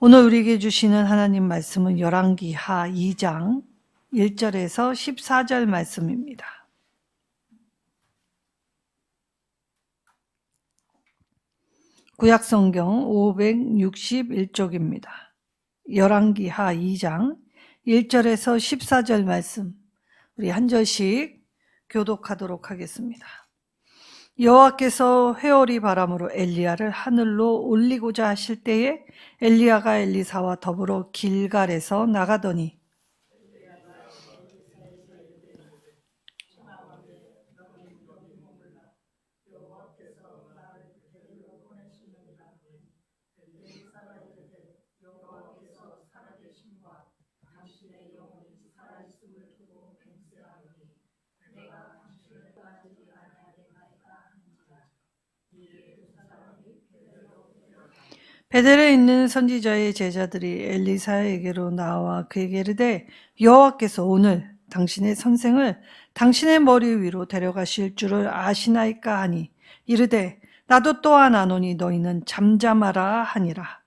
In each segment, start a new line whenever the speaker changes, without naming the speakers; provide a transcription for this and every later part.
오늘 우리에게 주시는 하나님 말씀은 열왕기하 2장 1절에서 14절 말씀입니다. 구약성경 561쪽입니다. 열왕기하 2장 1절에서 14절 말씀, 우리 한 절씩 교독하도록 하겠습니다. 여호와께서 회오리 바람으로 엘리야를 하늘로 올리고자 하실 때에 엘리야가 엘리사와 더불어 길갈에서 나가더니 베델에 있는 선지자의 제자들이 엘리사에게로 나와 그에게 이르되 여호와께서 오늘 당신의 선생을 당신의 머리 위로 데려가실 줄을 아시나이까 하니 이르되 나도 또한 아노니 너희는 잠잠하라 하니라.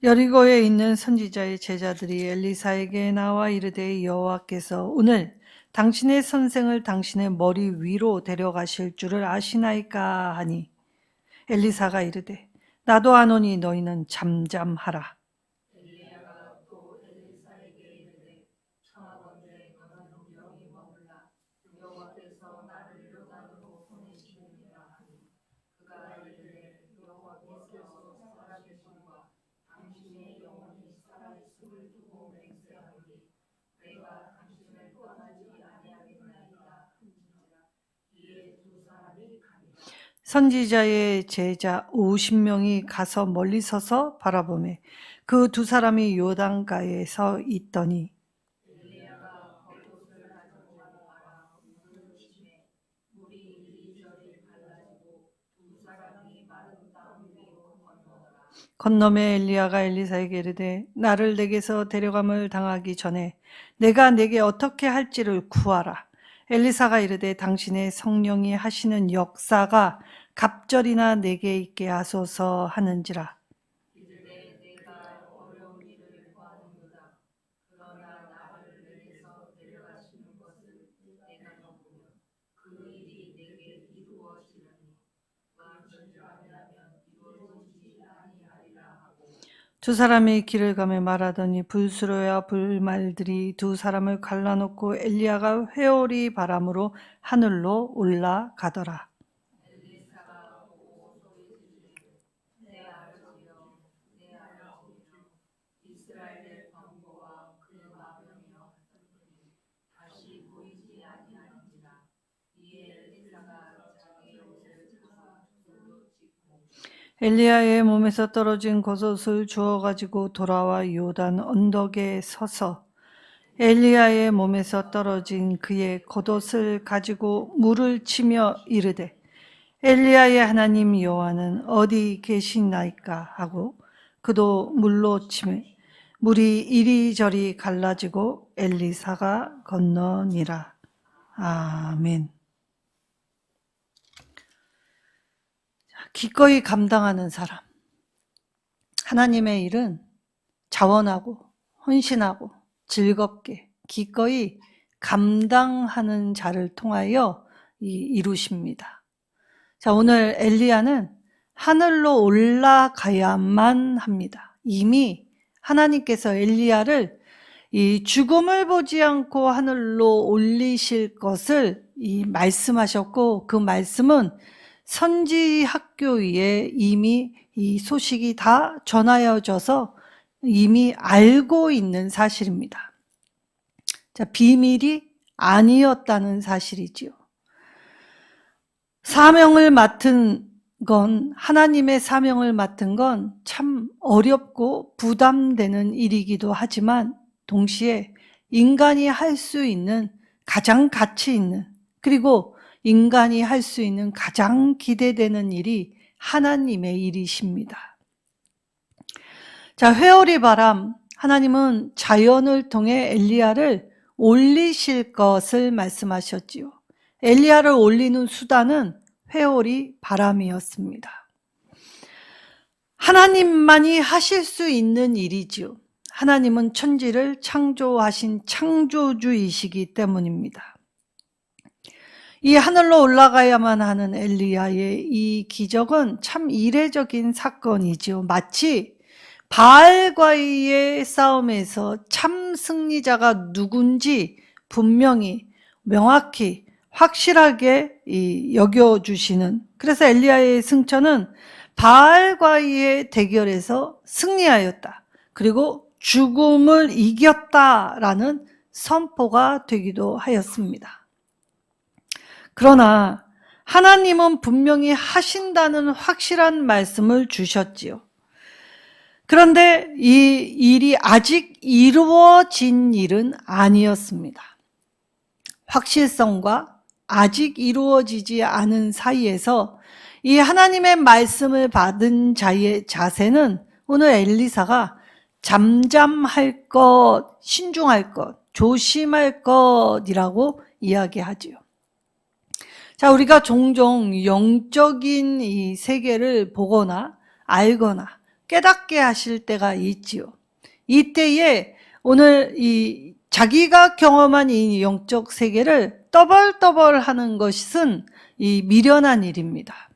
여리고에 있는 선지자의 제자들이 엘리사에게 나와 이르되 여호와께서 오늘 당신의 선생을 당신의 머리 위로 데려가실 줄을 아시나이까 하니 엘리사가 이르되 나도 아노니 너희는 잠잠하라. 선지자의 제자 50명이 가서 멀리 서서 바라보매 그 두 사람이 요단가에 서 있더니 건너매 엘리야가 엘리사에게 이르되 나를 내게서 데려감을 당하기 전에 내가 내게 어떻게 할지를 구하라. 엘리사가 이르되 당신의 성령이 하시는 역사가 갑절이나 내게 있게 하소서 하는지라. 두 사람이 길을 가며 말하더니 불수로야 불말들이 두 사람을 갈라놓고 엘리야가 회오리 바람으로 하늘로 올라가더라. 엘리야의 몸에서 떨어진 겉옷을 주워 가지고 돌아와 요단 언덕에 서서 엘리야의 몸에서 떨어진 그의 겉옷을 가지고 물을 치며 이르되 엘리야의 하나님 여호와는 어디 계시나이까 하고 그도 물로 치매 물이 이리저리 갈라지고 엘리사가 건너니라. 아멘. 기꺼이 감당하는 사람. 하나님의 일은 자원하고 헌신하고 즐겁게 기꺼이 감당하는 자를 통하여 이루십니다. 자, 오늘 엘리야는 하늘로 올라가야만 합니다. 이미 하나님께서 엘리야를 이 죽음을 보지 않고 하늘로 올리실 것을 말씀하셨고 그 말씀은 선지 학교 위에 이미 이 소식이 다 전하여져서 이미 알고 있는 사실입니다. 자, 비밀이 아니었다는 사실이지요. 사명을 맡은 건, 하나님의 사명을 맡은 건 참 어렵고 부담되는 일이기도 하지만 동시에 인간이 할 수 있는 가장 가치 있는, 그리고 인간이 할 수 있는 가장 기대되는 일이 하나님의 일이십니다. 자, 회오리 바람, 하나님은 자연을 통해 엘리야를 올리실 것을 말씀하셨지요. 엘리야를 올리는 수단은 회오리 바람이었습니다. 하나님만이 하실 수 있는 일이지요. 하나님은 천지를 창조하신 창조주이시기 때문입니다. 이 하늘로 올라가야만 하는 엘리야의 이 기적은 참 이례적인 사건이지요. 마치 바알과의 싸움에서 참 승리자가 누군지 분명히 명확히 확실하게 여겨주시는, 그래서 엘리야의 승천은 바알과의 대결에서 승리하였다. 그리고 죽음을 이겼다라는 선포가 되기도 하였습니다. 그러나 하나님은 분명히 하신다는 확실한 말씀을 주셨지요. 그런데 이 일이 아직 이루어진 일은 아니었습니다. 확실성과 아직 이루어지지 않은 사이에서 이 하나님의 말씀을 받은 자의 자세는 오늘 엘리사가 잠잠할 것, 신중할 것, 조심할 것이라고 이야기하지요. 자, 우리가 종종 영적인 이 세계를 보거나 알거나 깨닫게 하실 때가 있지요. 이때에 오늘 이 자기가 경험한 이 영적 세계를 떠벌떠벌 하는 것은 이 미련한 일입니다.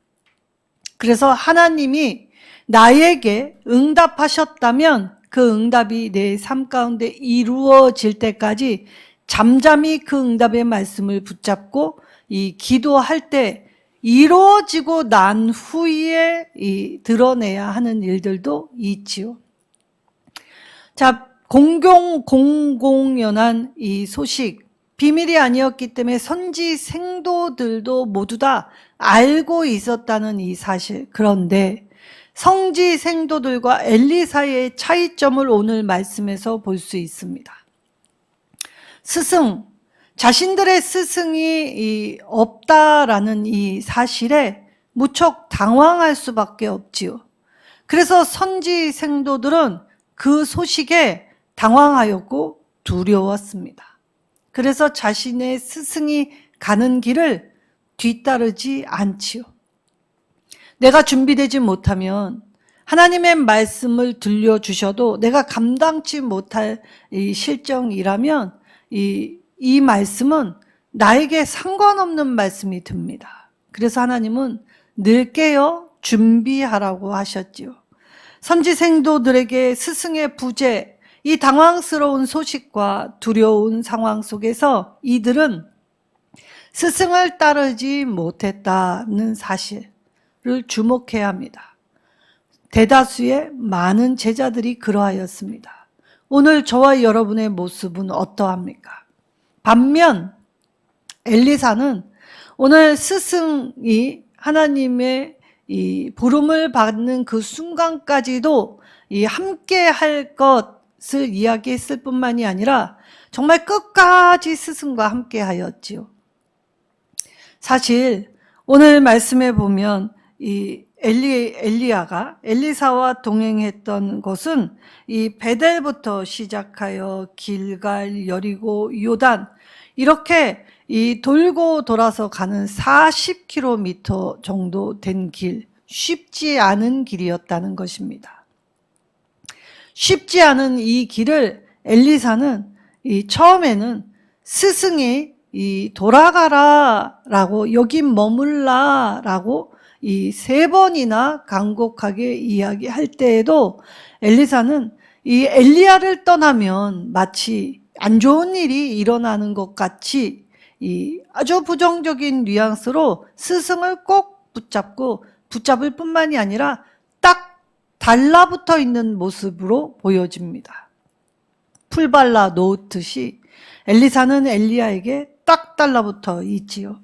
그래서 하나님이 나에게 응답하셨다면 그 응답이 내 삶 가운데 이루어질 때까지 잠잠히 그 응답의 말씀을 붙잡고 이 기도할 때 이루어지고 난 후에 드러내야 하는 일들도 있지요. 자, 공공연한 이 소식, 비밀이 아니었기 때문에 선지 생도들도 모두 다 알고 있었다는 이 사실. 그런데 성지 생도들과 엘리사의 차이점을 오늘 말씀에서 볼 수 있습니다. 스승, 자신들의 스승이 없다라는 이 사실에 무척 당황할 수밖에 없지요. 그래서 선지 생도들은 그 소식에 당황하였고 두려웠습니다. 그래서 자신의 스승이 가는 길을 뒤따르지 않지요. 내가 준비되지 못하면 하나님의 말씀을 들려주셔도 내가 감당치 못할 이 실정이라면 이 말씀은 나에게 상관없는 말씀이 듭니다. 그래서 하나님은 늘 깨어 준비하라고 하셨지요. 선지 생도들에게 스승의 부재, 이 당황스러운 소식과 두려운 상황 속에서 이들은 스승을 따르지 못했다는 사실을 주목해야 합니다. 대다수의 많은 제자들이 그러하였습니다. 오늘 저와 여러분의 모습은 어떠합니까? 반면 엘리사는 오늘 스승이 하나님의 이 부름을 받는 그 순간까지도 이 함께 할 것을 이야기했을 뿐만이 아니라 정말 끝까지 스승과 함께 하였지요. 사실 오늘 말씀에 보면 이 엘리야가 엘리사와 동행했던 곳은 이 베델부터 시작하여 길갈, 여리고, 요단 이렇게 이 돌고 돌아서 가는 40km 정도 된 길, 쉽지 않은 길이었다는 것입니다. 쉽지 않은 이 길을 엘리사는 처음에는 스승이 돌아가라라고, 여기 머물라라고 3번이나 간곡하게 이야기할 때에도 엘리사는 이 엘리야를 떠나면 마치 안 좋은 일이 일어나는 것 같이 아주 부정적인 뉘앙스로 스승을 꼭 붙잡을 뿐만이 아니라 딱 달라붙어 있는 모습으로 보여집니다. 풀 발라 놓듯이 엘리사는 엘리야에게 딱 달라붙어 있지요.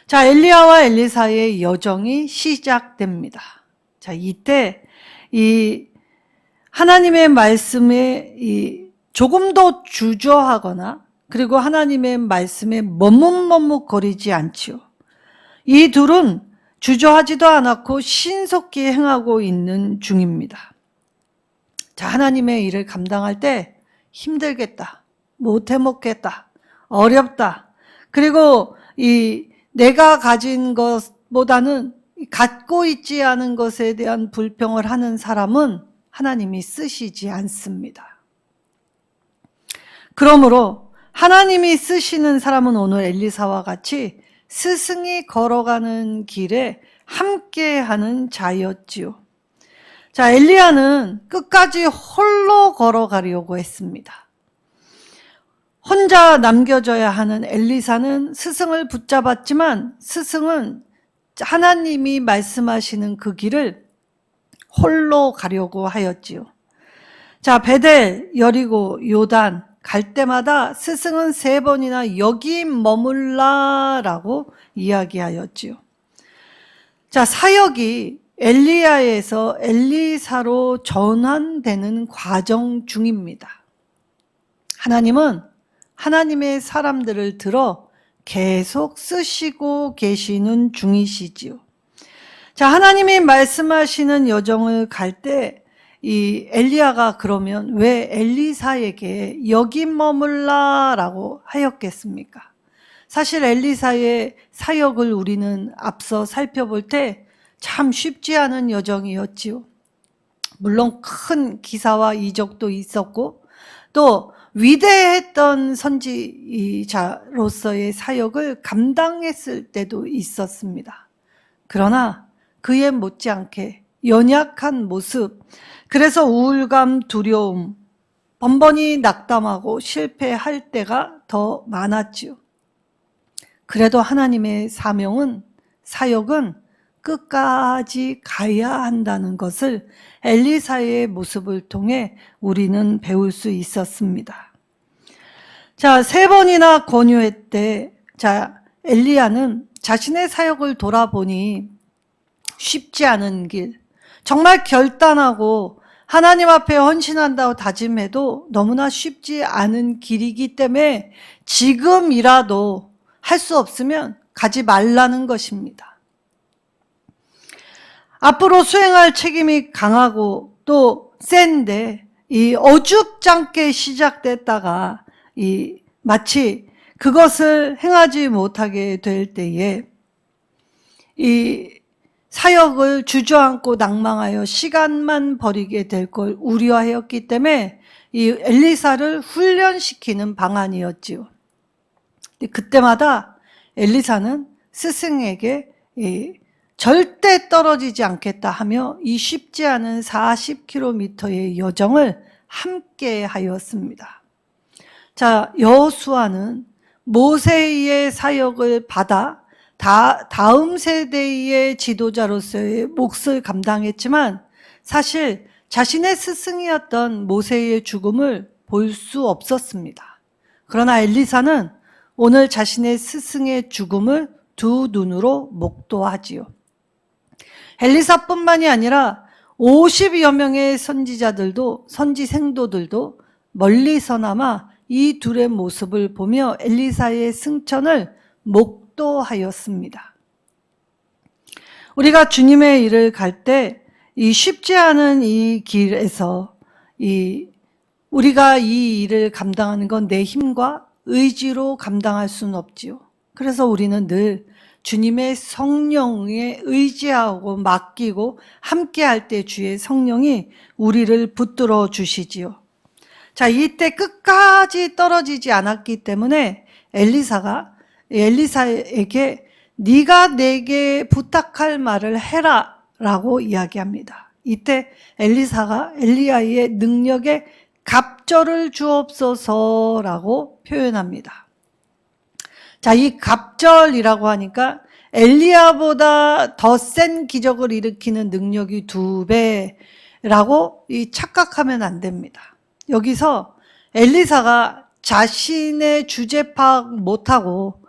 자, 엘리야와 엘리사의 여정이 시작됩니다. 자, 이때 하나님의 말씀에 조금도 주저하거나 그리고 하나님의 말씀에 머뭇머뭇거리지 않지요. 이 둘은 주저하지도 않았고 신속히 행하고 있는 중입니다. 자, 하나님의 일을 감당할 때 힘들겠다, 못해 먹겠다, 어렵다, 그리고 내가 가진 것보다는 갖고 있지 않은 것에 대한 불평을 하는 사람은 하나님이 쓰시지 않습니다. 그러므로 하나님이 쓰시는 사람은 오늘 엘리사와 같이 스승이 걸어가는 길에 함께하는 자였지요. 자, 엘리야는 끝까지 홀로 걸어가려고 했습니다. 혼자 남겨져야 하는 엘리사는 스승을 붙잡았지만 스승은 하나님이 말씀하시는 그 길을 홀로 가려고 하였지요. 자, 베델, 여리고, 요단 갈 때마다 스승은 3번이나 여기 머물라라고 이야기하였지요. 자, 사역이 엘리야에서 엘리사로 전환되는 과정 중입니다. 하나님은 하나님의 사람들을 들어 계속 쓰시고 계시는 중이시지요. 자, 하나님이 말씀하시는 여정을 갈 때 이 엘리야가 그러면 왜 엘리사에게 여기 머물라라고 하였겠습니까? 사실 엘리사의 사역을 우리는 앞서 살펴볼 때 참 쉽지 않은 여정이었지요. 물론 큰 기사와 이적도 있었고 또 위대했던 선지자로서의 사역을 감당했을 때도 있었습니다. 그러나 그에 못지않게 연약한 모습, 그래서 우울감, 두려움, 번번이 낙담하고 실패할 때가 더 많았지요. 그래도 하나님의 사역은 끝까지 가야 한다는 것을 엘리사의 모습을 통해 우리는 배울 수 있었습니다. 자, 3번이나 권유했대. 자, 엘리야는 자신의 사역을 돌아보니 쉽지 않은 길, 정말 결단하고 하나님 앞에 헌신한다고 다짐해도 너무나 쉽지 않은 길이기 때문에 지금이라도 할 수 없으면 가지 말라는 것입니다. 앞으로 수행할 책임이 강하고 또 센데 이 어줍잖게 시작됐다가 마치 그것을 행하지 못하게 될 때에 이 사역을 주저앉고 낭망하여 시간만 버리게 될 걸 우려하였기 때문에 이 엘리사를 훈련시키는 방안이었지요. 그때마다 엘리사는 스승에게 절대 떨어지지 않겠다 하며 이 쉽지 않은 40km의 여정을 함께 하였습니다. 자, 여호수아는 모세의 사역을 받아 다음 세대의 지도자로서의 몫을 감당했지만 사실 자신의 스승이었던 모세의 죽음을 볼 수 없었습니다. 그러나 엘리사는 오늘 자신의 스승의 죽음을 두 눈으로 목도하지요. 엘리사뿐만이 아니라 50여 명의 선지생도들도 멀리서나마 이 둘의 모습을 보며 엘리사의 승천을 목도하였습니다. 우리가 주님의 일을 갈 때 이 쉽지 않은 이 길에서 우리가 이 일을 감당하는 건 내 힘과 의지로 감당할 수는 없지요. 그래서 우리는 늘 주님의 성령에 의지하고 맡기고 함께할 때 주의 성령이 우리를 붙들어 주시지요. 자, 이때 끝까지 떨어지지 않았기 때문에 엘리사에게 네가 내게 부탁할 말을 해라 라고 이야기합니다. 이때 엘리사가 엘리야의 능력에 갑절을 주옵소서라고 표현합니다. 자, 이 갑절이라고 하니까 엘리야보다 더 센 기적을 일으키는 능력이 2배라고 착각하면 안 됩니다. 여기서 엘리사가 자신의 주제 파악 못하고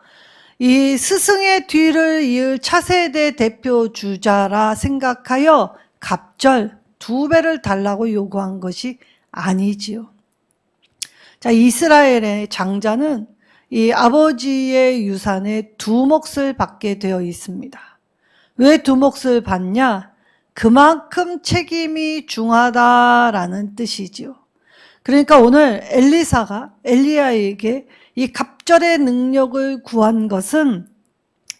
이 스승의 뒤를 이을 차세대 대표 주자라 생각하여 갑절 2배를 달라고 요구한 것이 아니지요. 자, 이스라엘의 장자는 이 아버지의 유산의 2몫을 받게 되어 있습니다. 왜 2몫을 받냐? 그만큼 책임이 중하다라는 뜻이지요. 그러니까 오늘 엘리사가 엘리야에게 이 갑절의 능력을 구한 것은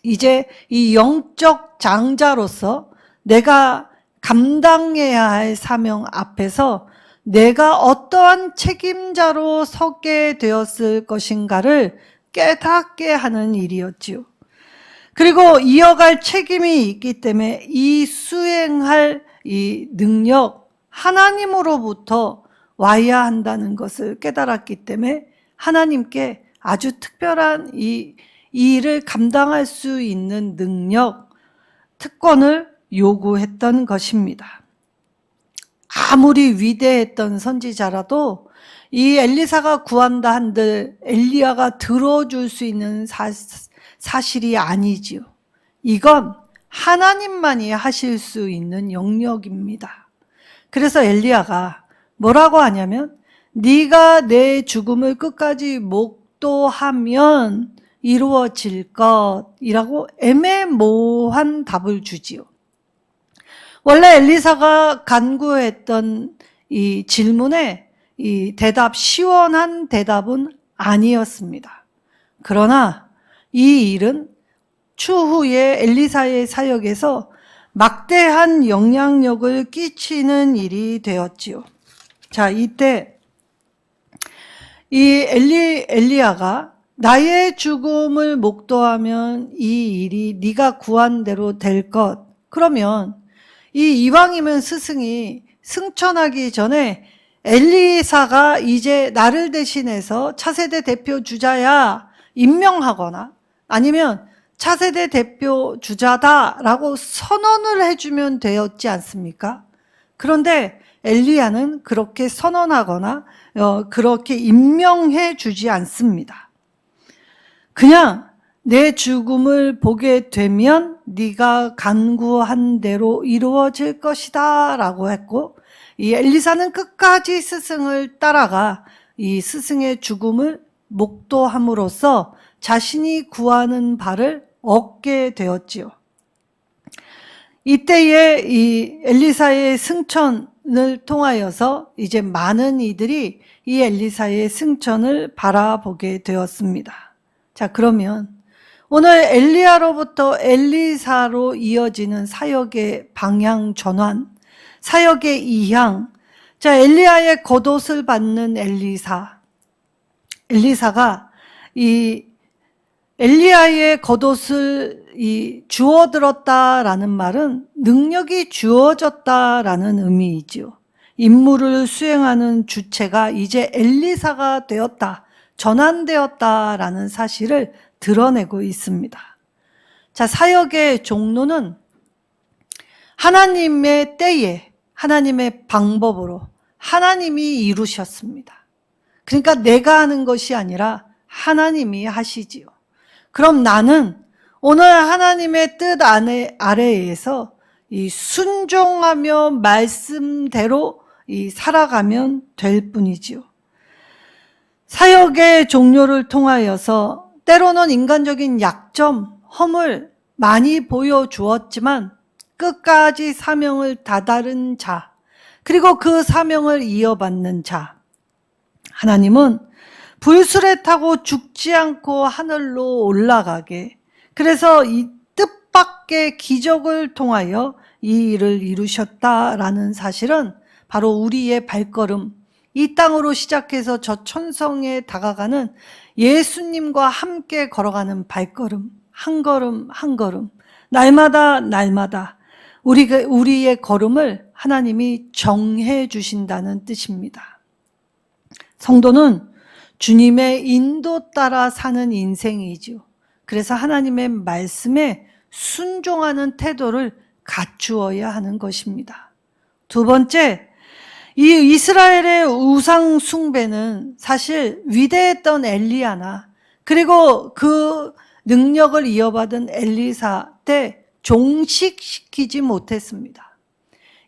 이제 이 영적 장자로서 내가 감당해야 할 사명 앞에서 내가 어떠한 책임자로 서게 되었을 것인가를 깨닫게 하는 일이었지요. 그리고 이어갈 책임이 있기 때문에 이 수행할 이 능력 하나님으로부터 와야 한다는 것을 깨달았기 때문에 하나님께 아주 특별한 이 일을 감당할 수 있는 능력, 특권을 요구했던 것입니다. 아무리 위대했던 선지자라도 이 엘리사가 구한다 한들 엘리야가 들어줄 수 있는 사실이 아니지요. 이건 하나님만이 하실 수 있는 영역입니다. 그래서 엘리야가 뭐라고 하냐면 네가 내 죽음을 끝까지 목도하면 이루어질 것이라고 애매모호한 답을 주지요. 원래 엘리사가 간구했던 이 질문에 이 대답, 시원한 대답은 아니었습니다. 그러나 이 일은 추후에 엘리사의 사역에서 막대한 영향력을 끼치는 일이 되었지요. 자, 이때 이 엘리야가 나의 죽음을 목도하면 이 일이 네가 구한 대로 될 것. 그러면 이 이왕이면 스승이 승천하기 전에 엘리사가 이제 나를 대신해서 차세대 대표 주자야 임명하거나 아니면 차세대 대표 주자다라고 선언을 해주면 되었지 않습니까? 그런데 엘리야는 그렇게 선언하거나 그렇게 임명해 주지 않습니다. 그냥 내 죽음을 보게 되면 네가 간구한 대로 이루어질 것이다 라고 했고, 이 엘리사는 끝까지 스승을 따라가 이 스승의 죽음을 목도함으로써 자신이 구하는 바를 얻게 되었지요. 이때에 이 엘리사의 승천을 통하여서 이제 많은 이들이 이 엘리사의 승천을 바라보게 되었습니다. 자, 그러면 오늘 엘리야로부터 엘리사로 이어지는 사역의 방향 전환, 사역의 이향. 자, 엘리야의 겉옷을 받는 엘리사가 이 엘리야의 겉옷을 주워들었다라는 말은 능력이 주어졌다라는 의미이지요. 임무를 수행하는 주체가 이제 엘리사가 되었다, 전환되었다라는 사실을 드러내고 있습니다. 자, 사역의 종로는 하나님의 때에, 하나님의 방법으로 하나님이 이루셨습니다. 그러니까 내가 하는 것이 아니라 하나님이 하시지요. 그럼 나는 오늘 하나님의 뜻 아래에서 이 순종하며 말씀대로 살아가면 될 뿐이지요. 사역의 종료를 통하여서 때로는 인간적인 약점, 허물 많이 보여주었지만 끝까지 사명을 다다른 자, 그리고 그 사명을 이어받는 자, 하나님은 불술에 타고 죽지 않고 하늘로 올라가게, 그래서 이 뜻밖의 기적을 통하여 이 일을 이루셨다라는 사실은 바로 우리의 발걸음, 이 땅으로 시작해서 저 천성에 다가가는 예수님과 함께 걸어가는 발걸음, 한 걸음 한 걸음, 날마다 우리의 걸음을 하나님이 정해 주신다는 뜻입니다. 성도는 주님의 인도 따라 사는 인생이지요. 그래서 하나님의 말씀에 순종하는 태도를 갖추어야 하는 것입니다. 두 번째, 이 이스라엘의 우상 숭배는 사실 위대했던 엘리야나 그리고 그 능력을 이어받은 엘리사 때 종식시키지 못했습니다.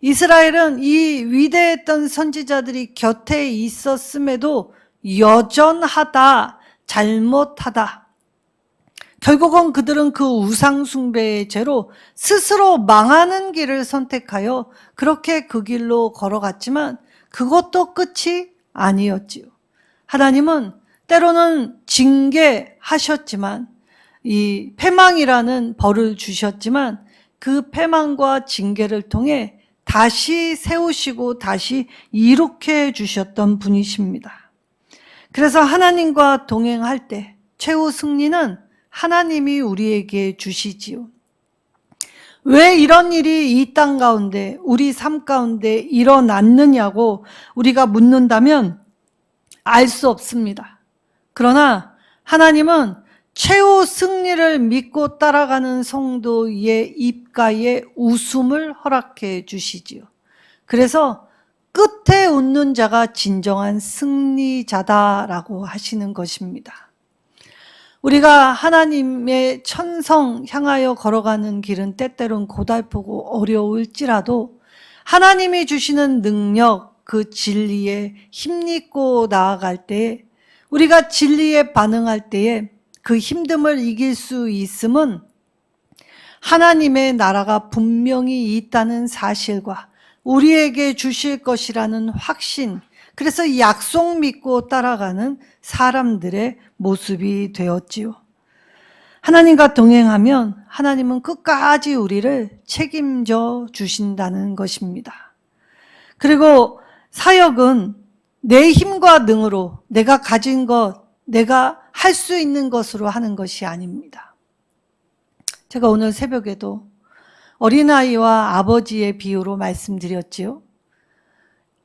이스라엘은 이 위대했던 선지자들이 곁에 있었음에도 여전하다, 잘못하다. 결국은 그들은 그 우상숭배의 죄로 스스로 망하는 길을 선택하여 그렇게 그 길로 걸어갔지만 그것도 끝이 아니었지요. 하나님은 때로는 징계하셨지만, 이 패망이라는 벌을 주셨지만 그 패망과 징계를 통해 다시 세우시고 다시 이룩해 주셨던 분이십니다. 그래서 하나님과 동행할 때 최후 승리는 하나님이 우리에게 주시지요. 왜 이런 일이 이 땅 가운데, 우리 삶 가운데 일어났느냐고 우리가 묻는다면 알 수 없습니다. 그러나 하나님은 최후 승리를 믿고 따라가는 성도의 입가에 웃음을 허락해 주시지요. 그래서 끝에 웃는 자가 진정한 승리자다라고 하시는 것입니다. 우리가 하나님의 천성 향하여 걸어가는 길은 때때로는 고달프고 어려울지라도 하나님이 주시는 능력, 그 진리에 힘입고 나아갈 때에, 우리가 진리에 반응할 때에 그 힘듦을 이길 수 있음은 하나님의 나라가 분명히 있다는 사실과 우리에게 주실 것이라는 확신, 그래서 약속 믿고 따라가는 사람들의 모습이 되었지요. 하나님과 동행하면 하나님은 끝까지 우리를 책임져 주신다는 것입니다. 그리고 사역은 내 힘과 능으로, 내가 가진 것, 내가 할 수 있는 것으로 하는 것이 아닙니다. 제가 오늘 새벽에도 어린아이와 아버지의 비유로 말씀드렸지요.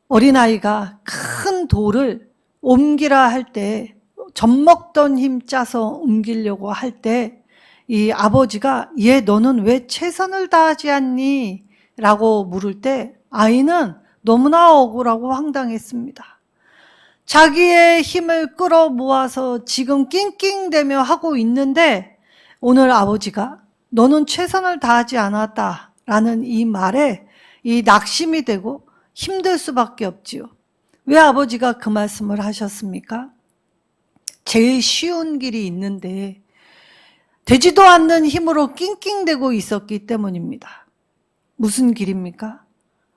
어린아이가 큰 돌을 옮기라 할 때, 젖먹던 힘 짜서 옮기려고 할 때 이 아버지가 얘 너는 왜 최선을 다하지 않니? 라고 물을 때 아이는 너무나 억울하고 황당했습니다. 자기의 힘을 끌어모아서 지금 낑낑대며 하고 있는데 오늘 아버지가 너는 최선을 다하지 않았다라는 이 말에 이 낙심이 되고 힘들 수밖에 없지요. 왜 아버지가 그 말씀을 하셨습니까? 제일 쉬운 길이 있는데 되지도 않는 힘으로 낑낑대고 있었기 때문입니다. 무슨 길입니까?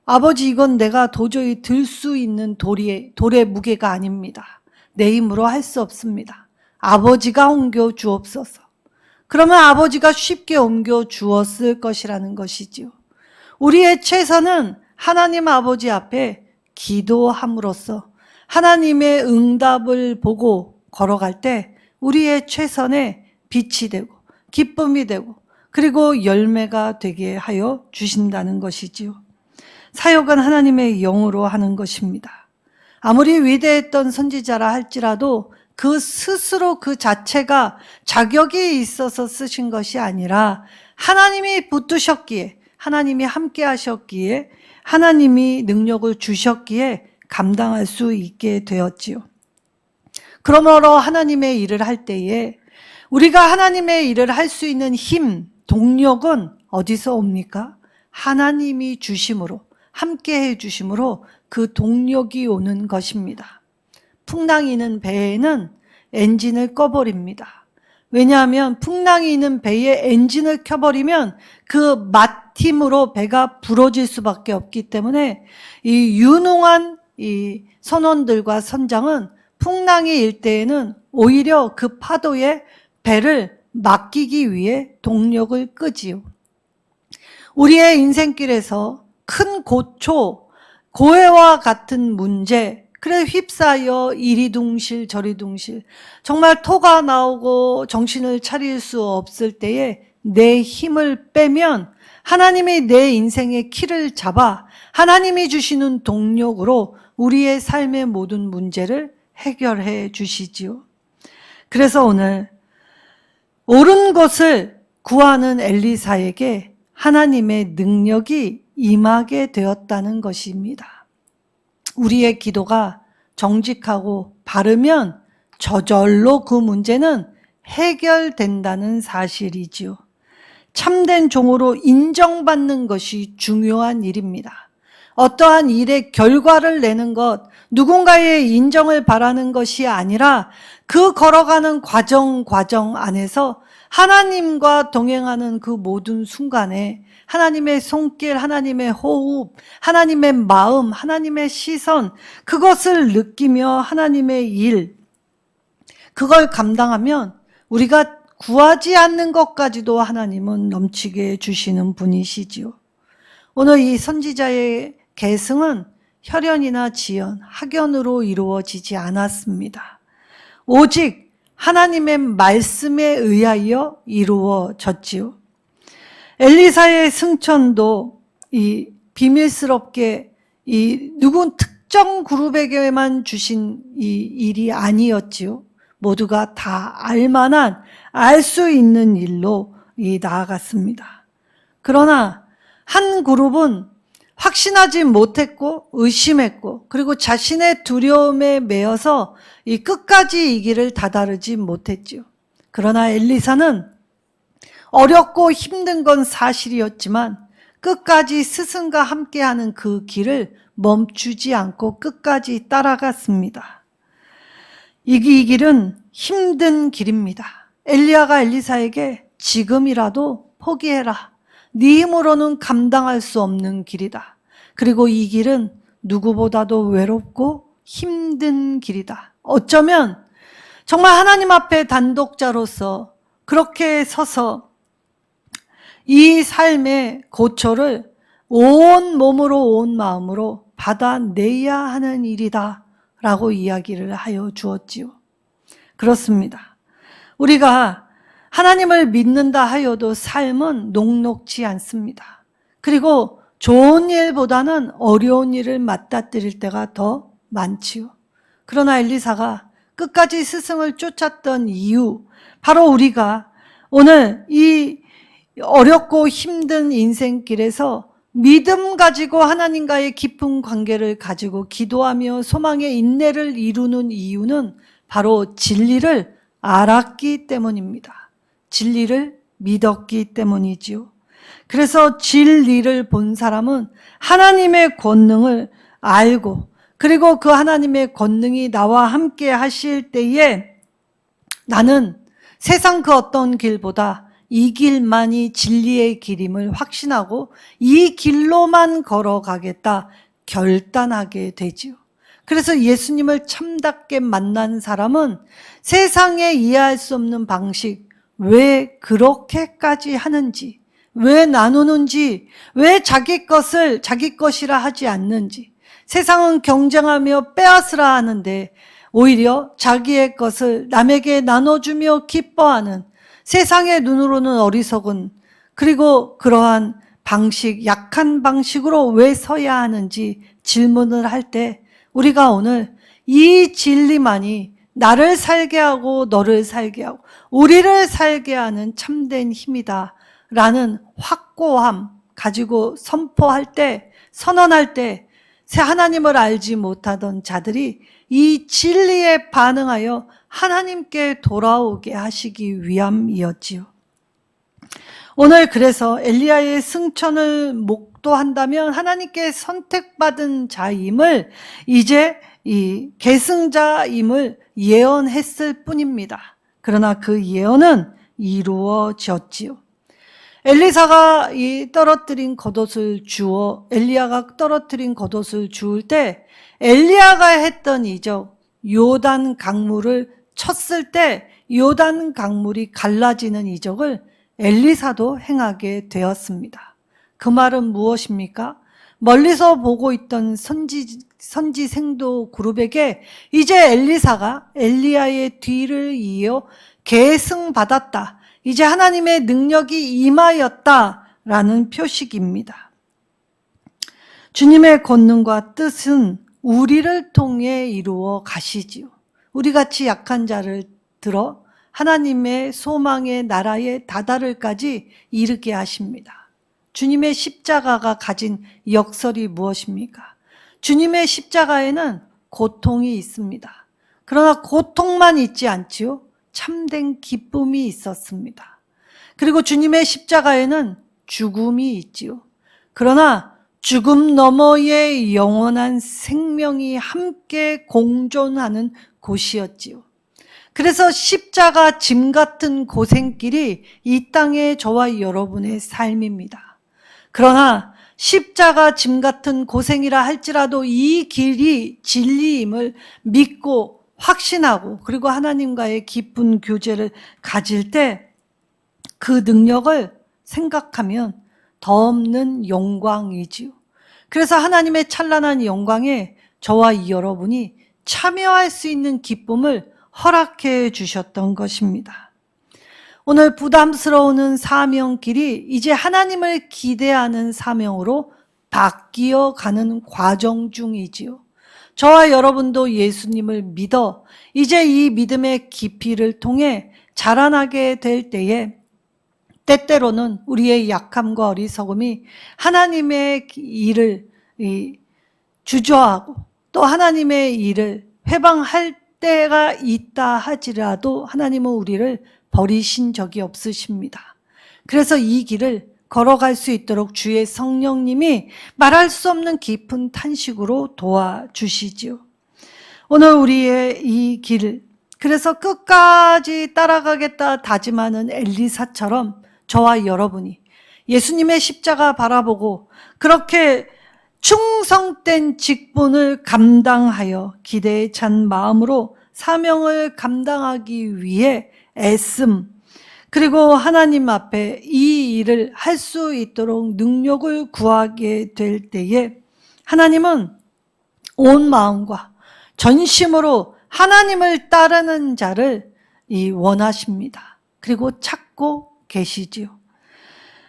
아버지, 이건 내가 도저히 들 수 있는 돌의 무게가 아닙니다. 내 힘으로 할 수 없습니다. 아버지가 옮겨 주옵소서. 그러면 아버지가 쉽게 옮겨 주었을 것이라는 것이지요. 우리의 최선은 하나님 아버지 앞에 기도함으로써 하나님의 응답을 보고 걸어갈 때 우리의 최선에 빛이 되고 기쁨이 되고 그리고 열매가 되게 하여 주신다는 것이지요. 사역은 하나님의 영으로 하는 것입니다. 아무리 위대했던 선지자라 할지라도 그 스스로 그 자체가 자격이 있어서 쓰신 것이 아니라 하나님이 붙드셨기에, 하나님이 함께 하셨기에, 하나님이 능력을 주셨기에 감당할 수 있게 되었지요. 그러므로 하나님의 일을 할 때에 우리가 하나님의 일을 할 수 있는 힘, 동력은 어디서 옵니까? 하나님이 주심으로, 함께 해 주심으로 그 동력이 오는 것입니다. 풍랑이 있는 배에는 엔진을 꺼버립니다. 왜냐하면 풍랑이 있는 배에 엔진을 켜버리면 그 마팀으로 배가 부러질 수밖에 없기 때문에 이 유능한 이 선원들과 선장은 풍랑이 일 때에는 오히려 그 파도에 배를 맡기기 위해 동력을 끄지요. 우리의 인생길에서 큰 고초, 고해와 같은 문제, 그래 휩싸여 이리둥실 저리둥실 정말 토가 나오고 정신을 차릴 수 없을 때에 내 힘을 빼면 하나님이 내 인생의 키를 잡아 하나님이 주시는 동력으로 우리의 삶의 모든 문제를 해결해 주시지요. 그래서 오늘 옳은 것을 구하는 엘리사에게 하나님의 능력이 임하게 되었다는 것입니다. 우리의 기도가 정직하고 바르면 저절로 그 문제는 해결된다는 사실이지요. 참된 종으로 인정받는 것이 중요한 일입니다. 어떠한 일의 결과를 내는 것, 누군가의 인정을 바라는 것이 아니라 그 걸어가는 과정 안에서 하나님과 동행하는 그 모든 순간에 하나님의 손길, 하나님의 호흡, 하나님의 마음, 하나님의 시선, 그것을 느끼며 하나님의 일, 그걸 감당하면 우리가 구하지 않는 것까지도 하나님은 넘치게 주시는 분이시지요. 오늘 이 선지자의 계승은 혈연이나 지연, 학연으로 이루어지지 않았습니다. 오직 하나님의 말씀에 의하여 이루어졌지요. 엘리사의 승천도 이 비밀스럽게 이 누군 특정 그룹에게만 주신 이 일이 아니었지요. 모두가 다 알만한, 알 수 있는 일로 나아갔습니다. 그러나 한 그룹은 확신하지 못했고 의심했고 그리고 자신의 두려움에 매여서 이 끝까지 이 길을 다다르지 못했지요. 그러나 엘리사는 어렵고 힘든 건 사실이었지만 끝까지 스승과 함께하는 그 길을 멈추지 않고 끝까지 따라갔습니다. 이 길은 힘든 길입니다. 엘리야가 엘리사에게 지금이라도 포기해라. 네 힘으로는 감당할 수 없는 길이다. 그리고 이 길은 누구보다도 외롭고 힘든 길이다. 어쩌면 정말 하나님 앞에 단독자로서 그렇게 서서 이 삶의 고초를 온 몸으로 온 마음으로 받아내야 하는 일이다 라고 이야기를 하여 주었지요. 그렇습니다. 우리가 하나님을 믿는다 하여도 삶은 녹록지 않습니다. 그리고 좋은 일보다는 어려운 일을 맞닥뜨릴 때가 더 많지요. 그러나 엘리사가 끝까지 스승을 쫓았던 이유, 바로 우리가 오늘 이 어렵고 힘든 인생길에서 믿음 가지고 하나님과의 깊은 관계를 가지고 기도하며 소망의 인내를 이루는 이유는 바로 진리를 알았기 때문입니다. 진리를 믿었기 때문이지요. 그래서 진리를 본 사람은 하나님의 권능을 알고 그리고 그 하나님의 권능이 나와 함께 하실 때에 나는 세상 그 어떤 길보다 이 길만이 진리의 길임을 확신하고 이 길로만 걸어가겠다 결단하게 되지요. 그래서 예수님을 참답게 만난 사람은 세상에 이해할 수 없는 방식, 왜 그렇게까지 하는지, 왜 나누는지, 왜 자기 것을 자기 것이라 하지 않는지, 세상은 경쟁하며 빼앗으라 하는데 오히려 자기의 것을 남에게 나눠주며 기뻐하는 세상의 눈으로는 어리석은 그리고 그러한 방식, 약한 방식으로 왜 서야 하는지 질문을 할 때 우리가 오늘 이 진리만이 나를 살게 하고 너를 살게 하고 우리를 살게 하는 참된 힘이다 라는 확고함 가지고 선포할 때, 선언할 때 하나님을 알지 못하던 자들이 이 진리에 반응하여 하나님께 돌아오게 하시기 위함이었지요. 오늘 그래서 엘리야의 승천을 목도한다면 하나님께 선택받은 자임을 이제 이 계승자임을 예언했을 뿐입니다. 그러나 그 예언은 이루어졌지요. 엘리사가 떨어뜨린 겉옷을 주어 엘리야가 떨어뜨린 겉옷을 주울 때 엘리야가 했던 이적 요단 강물을 쳤을 때 요단 강물이 갈라지는 이적을 엘리사도 행하게 되었습니다. 그 말은 무엇입니까? 멀리서 보고 있던 선지생도 그룹에게 이제 엘리사가 엘리야의 뒤를 이어 계승받았다. 이제 하나님의 능력이 임하였다라는 표식입니다. 주님의 권능과 뜻은 우리를 통해 이루어 가시지요. 우리같이 약한 자를 들어 하나님의 소망의 나라에 다다를까지 이르게 하십니다. 주님의 십자가가 가진 역설이 무엇입니까? 주님의 십자가에는 고통이 있습니다. 그러나 고통만 있지 않지요. 참된 기쁨이 있었습니다. 그리고 주님의 십자가에는 죽음이 있지요. 그러나 죽음 너머의 영원한 생명이 함께 공존하는 곳이었지요. 그래서 십자가 짐 같은 고생길이 이 땅의 저와 여러분의 삶입니다. 그러나 십자가 짐 같은 고생이라 할지라도 이 길이 진리임을 믿고 확신하고 그리고 하나님과의 깊은 교제를 가질 때 그 능력을 생각하면 더없는 영광이지요. 그래서 하나님의 찬란한 영광에 저와 여러분이 참여할 수 있는 기쁨을 허락해 주셨던 것입니다. 오늘 부담스러운 사명길이 이제 하나님을 기대하는 사명으로 바뀌어 가는 과정 중이지요. 저와 여러분도 예수님을 믿어 이제 이 믿음의 깊이를 통해 자라나게 될 때에 때때로는 우리의 약함과 어리석음이 하나님의 일을 주저하고 또 하나님의 일을 회방할 때가 있다 하지라도 하나님은 우리를 버리신 적이 없으십니다. 그래서 이 길을 걸어갈 수 있도록 주의 성령님이 말할 수 없는 깊은 탄식으로 도와주시지요. 오늘 우리의 이 길을 그래서 끝까지 따라가겠다 다짐하는 엘리사처럼 저와 여러분이 예수님의 십자가 바라보고 그렇게 충성된 직분을 감당하여 기대에 찬 마음으로 사명을 감당하기 위해 애씀 그리고 하나님 앞에 이 일을 할 수 있도록 능력을 구하게 될 때에 하나님은 온 마음과 전심으로 하나님을 따르는 자를 원하십니다. 그리고 찾고 계시지요.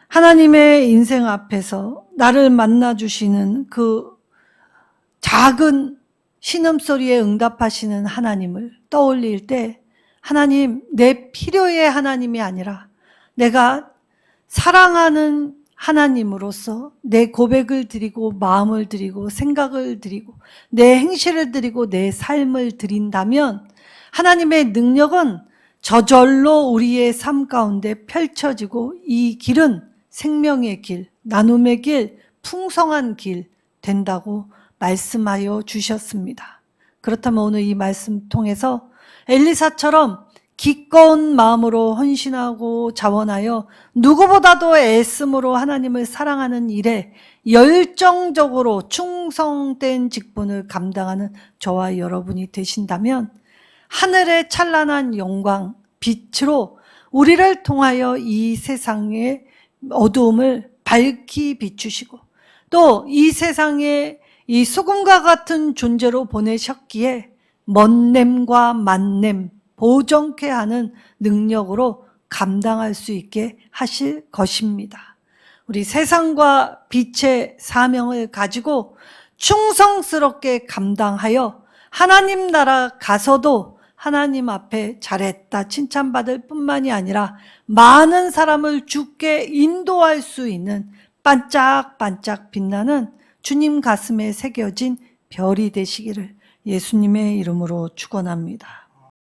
하나님의 인생 앞에서 나를 만나주시는 그 작은 신음소리에 응답하시는 하나님을 떠올릴 때 하나님, 내 필요의 하나님이 아니라 내가 사랑하는 하나님으로서 내 고백을 드리고 마음을 드리고 생각을 드리고 내 행실을 드리고 내 삶을 드린다면 하나님의 능력은 저절로 우리의 삶 가운데 펼쳐지고 이 길은 생명의 길, 나눔의 길, 풍성한 길 된다고 말씀하여 주셨습니다. 그렇다면 오늘 이 말씀 통해서 엘리사처럼 기꺼운 마음으로 헌신하고 자원하여 누구보다도 애씀으로 하나님을 사랑하는 일에 열정적으로 충성된 직분을 감당하는 저와 여러분이 되신다면 하늘의 찬란한 영광, 빛으로 우리를 통하여 이 세상의 어두움을 밝히 비추시고 또 이 세상에 이 소금과 같은 존재로 보내셨기에 먼냄과 만냄, 보정케 하는 능력으로 감당할 수 있게 하실 것입니다. 우리 세상과 빛의 사명을 가지고 충성스럽게 감당하여 하나님 나라 가서도 하나님 앞에 잘했다 칭찬받을 뿐만이 아니라 많은 사람을 주께 인도할 수 있는 반짝반짝 빛나는 주님 가슴에 새겨진 별이 되시기를 예수님의 이름으로 축원합니다.